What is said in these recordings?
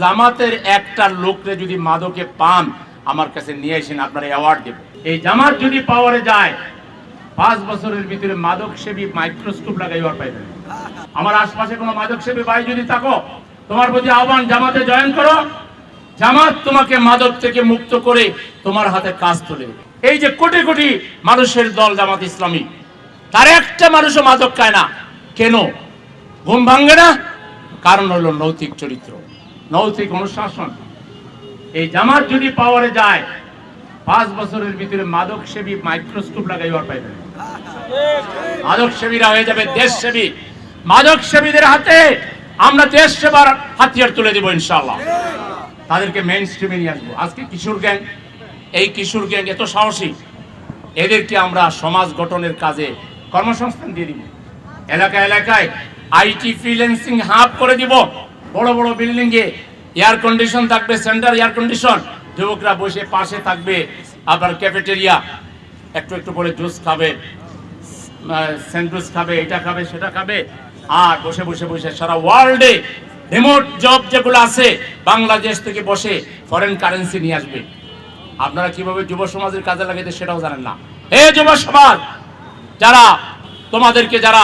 জামাতের একটা লোকরে যদি মাদকে পান আমার কাছে নিয়ে আসেন, আপনার অ্যাওয়ার্ড দেব। এই জামাত যদি পাওয়ারে যায় 5 বছরের ভিতরে মাদক সেবী মাইক্রোস্কোপ লাগাইবার পাইবেন। আমার আশপাশে কোনো মাদক সেবী ভাই যদি থাকো, তোমার প্রতি আহ্বান, জামাতে জয়েন করো। জামাত তোমাকে মাদক থেকে মুক্ত করে তোমার হাতে কাজ তুলে দেবে। এই যে কোটি কোটি মানুষের দল জামাত ইসলামী, তার একটা মানুষও মাদক খায় না। কেন? ঘুম ভাঙে না? কারণ হলো নৈতিক চরিত্র, নৈতিক অনুশাসন। এই জামাত যদি পাওয়ারে যায় 5 বছরের ভিতরে মাদক সেবী মাইক্রোস্কোপ লাগাইবার পাইবেন। মাদক সেবীরা হয়ে যাবে দেশ সেবী। মাদক সেবীদের হাতে আমরা দেশ সেবার হাতিয়ার তুলে দেব ইনশাআল্লাহ। তাদেরকে মেইন স্ট্রিমে নিয়ে আসবো। আজকে কিশোর গ্যাং, এই কিশোর গ্যাং এত সাহসী, এদেরকে আমরা সমাজ গঠনের কাজে কর্মসংস্থান দিয়ে দিব। এলাকায় এলাকায় আইটি ফ্রিল্যান্সিং হাব করে দিব। বড় বড় বিল্ডিং এ এয়ার কন্ডিশন থাকবে, সেন্টার এয়ার কন্ডিশন, যুবকরা বসে পাশে থাকবে। আবার ক্যাফেটেরিয়া, একটু একটু করে জুস খাবে, স্যান্ডউইচ খাবে, এটা খাবে সেটা খাবে, আর বসে বসে বসে সারা ওয়ার্ল্ডে রিমোট জব যেগুলো আছে বাংলাদেশ থেকে বসে ফরেন কারেন্সি নিয়ে আসবে। আপনারা কিভাবে যুব সমাজের কাজে লাগাইতে সেটাও জানেন না। হে যুব সমাজ, যারা তোমাদেরকে যারা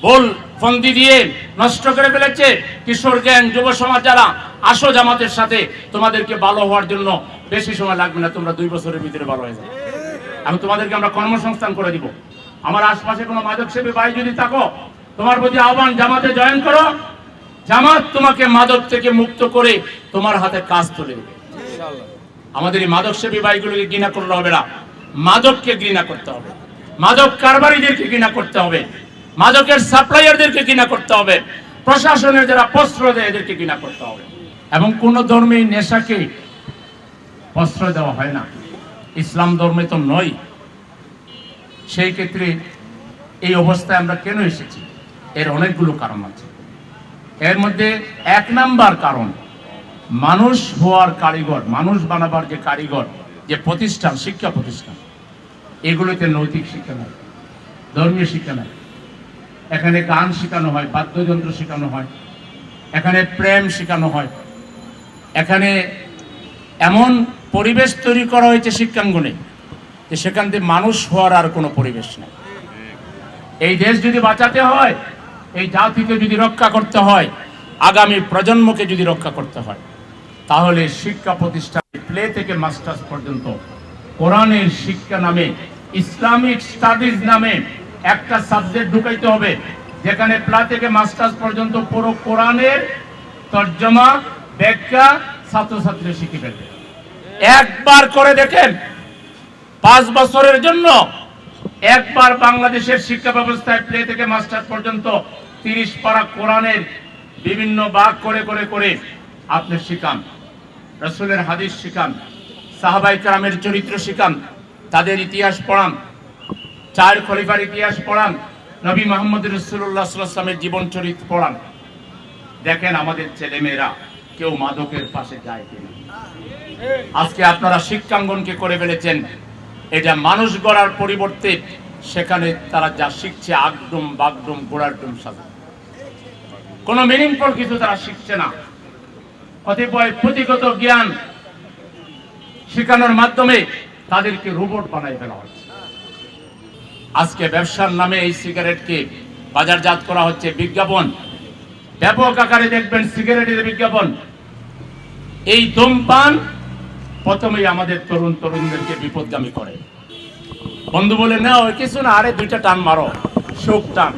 বল ফন্দি দিয়ে নষ্ট করে ফেলেছে, কিশোর গ্যাং, যুব সমাজ, যারা আসো জামাতের সাথে, তোমাদেরকে ভালো হওয়ার জন্য বেশি সময় লাগবে না, তোমরা 2 বছরের ভিতরে ভালো হয়ে যাবে। আমি তোমাদেরকে আমরা কর্মসংস্থান করে দিব। আমার আশপাশে কোনো মাদক সেবী ভাই যদি থাকো, তোমার প্রতি আহ্বান, জামাতে জয়েন করো। জামাত তোমাকে মাদক থেকে মুক্ত করে তোমার হাতে কাজ তুলে দেবে। আমাদের এই মাদক সেবী ভাইগুলোকে ঘৃণা করলে হবে না, মাদককে ঘৃণা করতে হবে, মাদক কারবারিদেরকে ঘৃণা করতে হবে, মাদকের সাপ্লাইয়ারদেরকে ঘৃণা করতে হবে, প্রশাসনের যারা প্রশ্রয় দেয় এদেরকে ঘৃণা করতে হবে। এবং কোন ধর্মে নেশাকে প্রশ্রয় দেওয়া হয় না, ইসলাম ধর্মে তো নয়। সেই ক্ষেত্রে এই অবস্থায় আমরা কেন এসেছি, এর অনেকগুলো কারণ আছে। এর মধ্যে 1 নাম্বার কারণ, মানুষ হওয়ার কারিগর, মানুষ বানাবার যে কারিগর, যে প্রতিষ্ঠান, শিক্ষা প্রতিষ্ঠান, এগুলোতে নৈতিক শিক্ষা নাই, ধর্মীয় শিক্ষা নাই। এখানে গান শেখানো হয়, বাদ্যযন্ত্র শেখানো হয়, এখানে প্রেম শেখানো হয়, এখানে এমন পরিবেশ তৈরি করা হয়েছে শিক্ষাঙ্গনে যে সেখান থেকে মানুষ হওয়ার আর কোনো পরিবেশ নেই। এই দেশ যদি বাঁচাতে হয়, এই জাতিকে যদি রক্ষা করতে হয়, আগামী প্রজন্মকে যদি রক্ষা করতে হয়, তাহলে শিক্ষা প্রতিষ্ঠান প্লে থেকে মাস্টার্স পর্যন্ত কোরআনের শিক্ষা নামে, ইসলামিক স্টাডিজ নামে একটা সাবজেক্ট ঢুকাইতে হবে, যেখানে প্লে থেকে মাস্টার্স পর্যন্ত পুরো কোরআনের তর্জমা, ব্যাখ্যা ছাত্রছাত্রী শিখে ফেলবে। একবার করে দেখেন, 5 বছরের জন্য একবার বাংলাদেশের শিক্ষা ব্যবস্থায় প্লে থেকে মাস্টার্স পর্যন্ত 30 পারা কোরআনের বিভিন্ন ভাগ করে করে করে আপনি শিখান, রাসূলের হাদিস শিখান, সাহাবায়ে কেরামের চরিত্র শিখান, তাদের ইতিহাস পড়ান, 4 খলিফার ইতিহাস পড়ান, নবী মুহাম্মদ রাসূলুল্লাহ সাল্লাল্লাহু আলাইহি ওয়াসাল্লামের জীবন চরিত্র পড়ান। দেখেন আমাদের ছেলেমেয়েরা কেউ মাদকের পাশে যায় কিনা। আজকে আপনারা শিক্ষাঙ্গনকে করে ফেলেছেন এটা মানুষ গড়ার পরিবর্তে, সেখানে তারা যা শিখছে আগডুম বাগডুম গোড়ার ডুম সাজা, কোনো মিনিংফুল কিছু তারা শিখছে না। কতিপয় পুঁথিগত জ্ঞান শেখানোর মাধ্যমে তাদেরকে রোবট বানাই ফেলা হচ্ছে। আজকে ব্যবসার নামে এই সিগারেটকে বাজারজাত করা হচ্ছে, বিজ্ঞাপন ব্যাপক আকারে দেখবেন, সিগারেটের বিজ্ঞাপন। এই ধূমপান প্রথমেই আমাদের তরুণ তরুণীদেরকে বিপদগামী করে। বন্ধু বলে না, ওই কিছু না, আরে 2টা টান মারো, সুখ টান।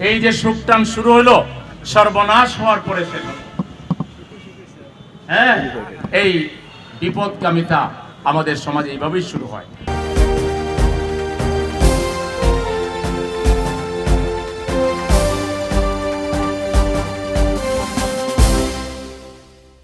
এই যে সুখ টান শুরু হলো, সর্বনাশ হওয়ার পরে শেষ হলো। হ্যাঁ, এই বিপদগামিতা আমাদের সমাজে এইভাবেই শুরু হয়।